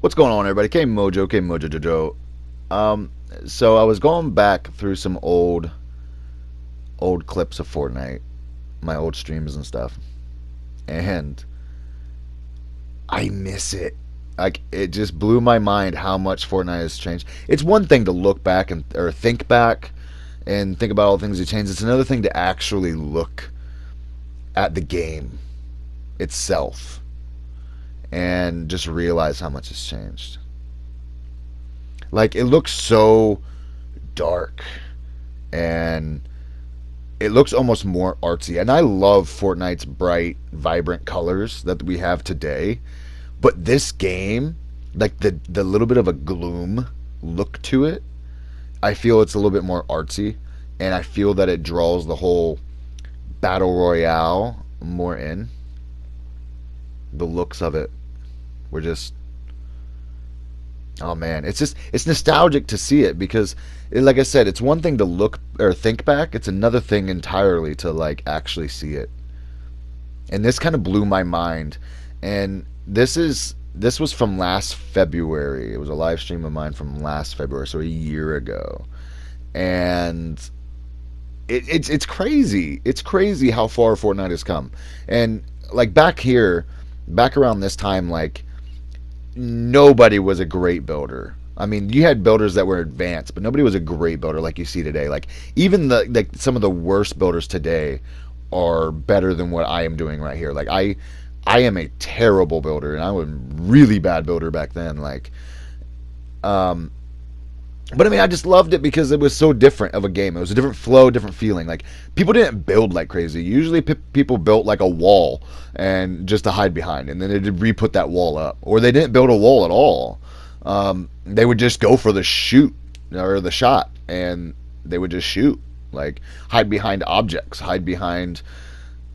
What's going on, everybody? K-Mojo, K-Mojo Jojo. Um, so I was going back through some old clips of Fortnite, my old streams and stuff, and I miss it. Like it just blew my mind how much Fortnite has changed. It's one thing to look back and or think back and think about all the things that changed. It's another thing to actually look at the game itself and just realize how much has changed. Like it looks so dark and it looks almost more artsy. And I love Fortnite's bright, vibrant colors that we have today. But this game, like the little bit of a gloom look to it, I feel it's a little bit more artsy, and I feel that it draws the whole battle royale more in. The looks of it were just, oh man, it's nostalgic to see it because like I said, it's one thing to look or think back, it's another thing entirely to like actually see it. And this kind of blew my mind. And this was from last February. It was a live stream of mine from last February, so a year ago. And it's crazy. It's crazy how far Fortnite has come. And like back here, back around this time, like nobody was a great builder. I mean, you had builders that were advanced, but nobody was a great builder like you see today. Like even the like some of the worst builders today are better than what I am doing right here. Like I am a terrible builder, and I was a really bad builder back then. Like, um, but I mean, I just loved it because it was so different of a game. It was a different flow, different feeling. Like people didn't build like crazy. Usually, people built like a wall and just to hide behind, and then they'd re-put that wall up, or they didn't build a wall at all. They would just go for the shoot or the shot, and they would just shoot, like hide behind objects, hide behind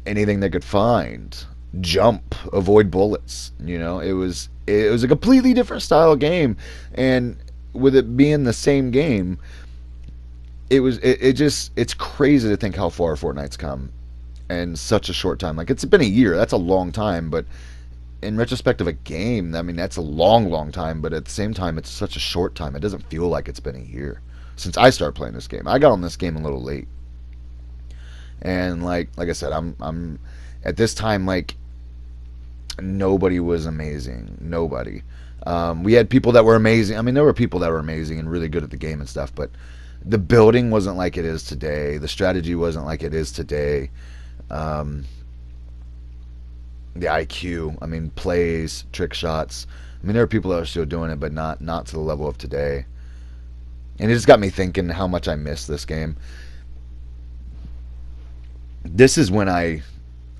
anything they could find, jump, avoid bullets. You know, it was a completely different style of game, and with it being the same game, it just it's crazy to think how far Fortnite's come in such a short time. Like it's been a year, that's a long time, but in retrospect of a game, I mean that's a long, long time. But at the same time, it's such a short time. It doesn't feel like it's been a year since I started playing this game. I got on this game a little late, and like I said, I'm at this time like nobody was amazing. Nobody. We had people that were amazing. I mean, there were people that were amazing and really good at the game and stuff, but the building wasn't like it is today. The strategy wasn't like it is today. Um, the IQ, I mean, plays, trick shots. I mean, there are people that are still doing it, but not to the level of today. And it just got me thinking how much I miss this game. This is when I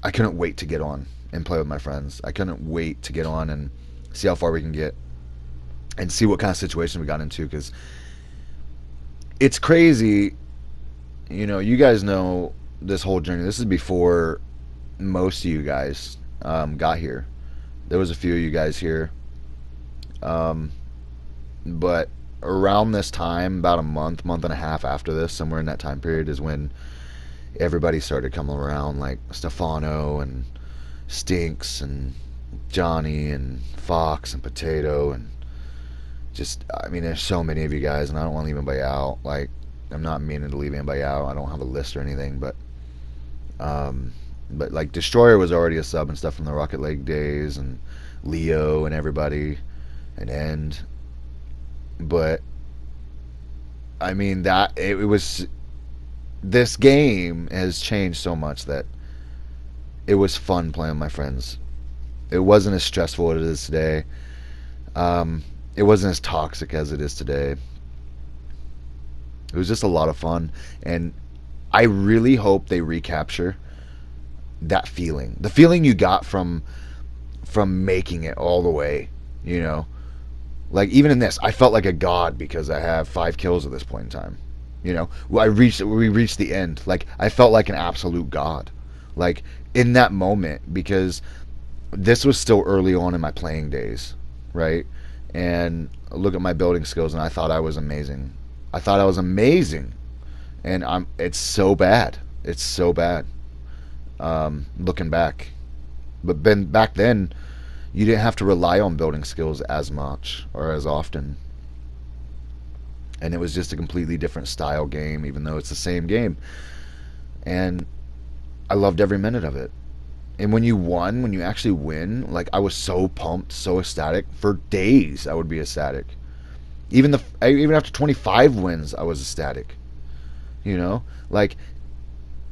couldn't wait to get on and play with my friends. I couldn't wait to get on and see how far we can get and see what kind of situation we got into, because it's crazy. You know, you guys know this whole journey. This is before most of you guys got here. There was a few of you guys here, um, but around this time, about a month and a half after this, somewhere in that time period, is when everybody started coming around, like Stefano and Stinks and Johnny and Fox and Potato, and just, I mean, there's so many of you guys, and I don't want to leave anybody out. Like, I'm not meaning to leave anybody out. I don't have a list or anything, but like Destroyer was already a sub and stuff from the Rocket League days, and Leo and everybody, and End. But I mean that it was this game has changed so much that it was fun playing with my friends. It wasn't as stressful as it is today. It wasn't as toxic as it is today. It was just a lot of fun, and I really hope they recapture that feeling, the feeling you got from making it all the way. You know, like even in this, I felt like a god because I have 5 kills at this point in time. You know, we reached the end. Like I felt like an absolute god, like in that moment, because this was still early on in my playing days, right? And look at my building skills, and I thought I was amazing. I thought I was amazing, and it's so bad. It's so bad. Looking back, but back then, You didn't have to rely on building skills as much or as often. And it was just a completely different style game, even though it's the same game. And I loved every minute of it. And when you won, when you actually win, like, I was so pumped, so ecstatic. For days, I would be ecstatic. Even after 25 wins, I was ecstatic. You know, like,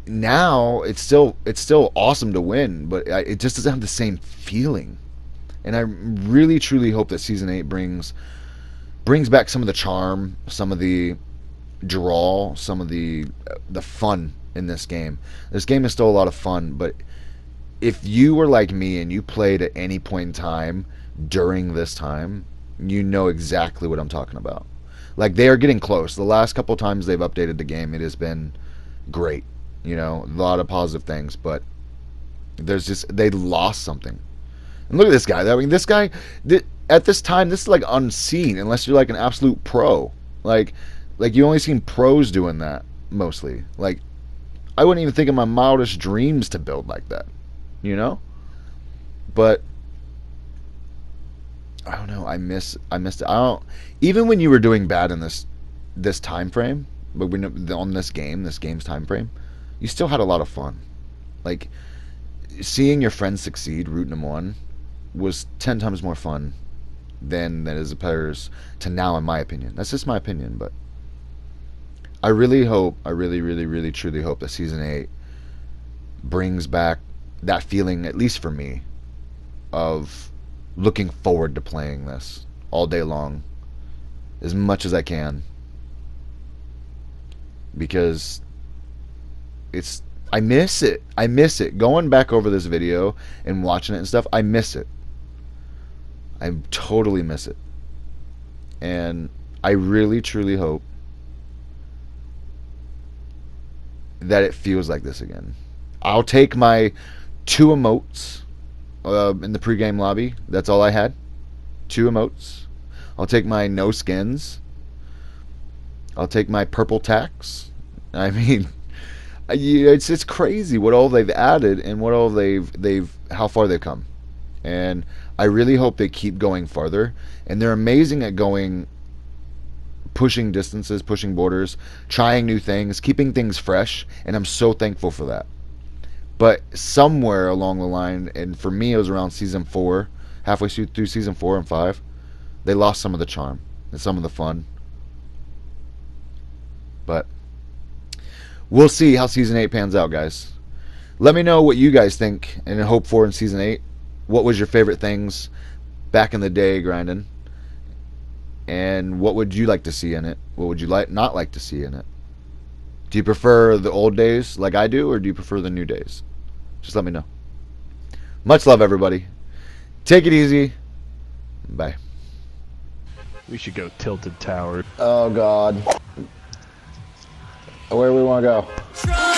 now it's still awesome to win, but it just doesn't have the same feeling. And I really truly hope that season 8 brings back some of the charm, some of the draw, some of the fun in this game. This game is still a lot of fun, but if you were like me and you played at any point in time during this time, you know exactly what I'm talking about. Like, they are getting close. The last couple times they've updated the game, it has been great. You know, a lot of positive things, but they lost something. And look at this guy. I mean, this guy, at this time, this is like unseen unless you're like an absolute pro. Like you only seen pros doing that mostly. Like, I wouldn't even think in my mildest dreams to build like that. You know? But I don't know. I missed it. I don't. Even when you were doing bad in this time frame, but on this game's time frame, you still had a lot of fun. Like, seeing your friends succeed, rooting them on, was 10 times more fun than that as opposed to now, in my opinion. That's just my opinion, but I really hope, I really, really, really, truly hope that Season 8 brings back that feeling, at least for me, of looking forward to playing this all day long, as much as I can. Because I miss it. I miss it. Going back over this video and watching it and stuff, I miss it. I totally miss it. And I really, truly hope that it feels like this again. I'll take my 2 emotes in the pregame lobby. That's all I had. 2 emotes. I'll take my no skins. I'll take my purple tax. I mean, it's crazy what all they've added and what all how far they've come. And I really hope they keep going farther. And they're amazing at pushing distances, pushing borders, trying new things, keeping things fresh, and I'm so thankful for that. But somewhere along the line, and for me it was around season 4, halfway through season 4 and 5, they lost some of the charm and some of the fun. But we'll see how season 8 pans out, guys. Let me know what you guys think and hope for in season 8. What was your favorite things back in the day grinding? And what would you like to see in it? What would you not like to see in it? Do you prefer the old days like I do, or do you prefer the new days? Just let me know. Much love, everybody. Take it easy. Bye. We should go Tilted Tower. Oh, God. Where do we want to go?